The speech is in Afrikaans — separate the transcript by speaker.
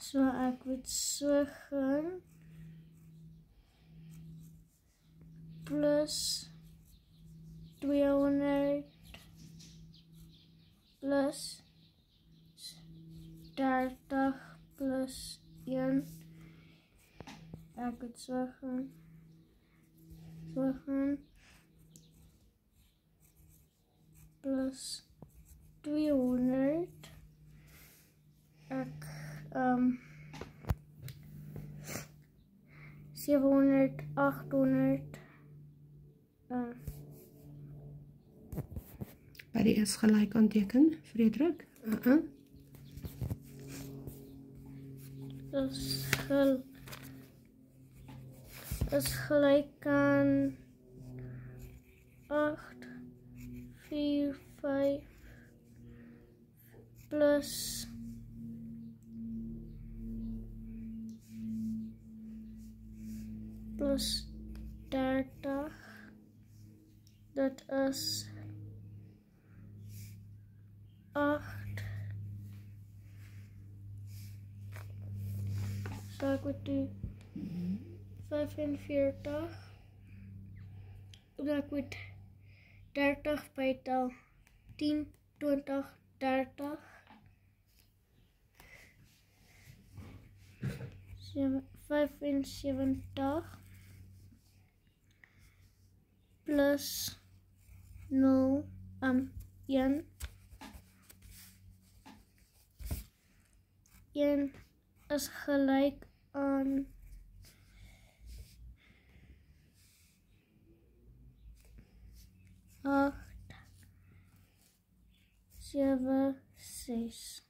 Speaker 1: So ek moet so gaan plus 200 plus 30 plus 1. Ek moet so gaan plus 200. Ek 700, 800.
Speaker 2: By die is gelyk aanteken, Frederik.
Speaker 1: Is gelyk aan 8, 4, 5 plus 30. Dat is 8. So ek moet doen 45. En ek moet 30 bytel. 10, 20, 30. 75 plus 0, 1. 1 is gelyk aan 8, 7, 6.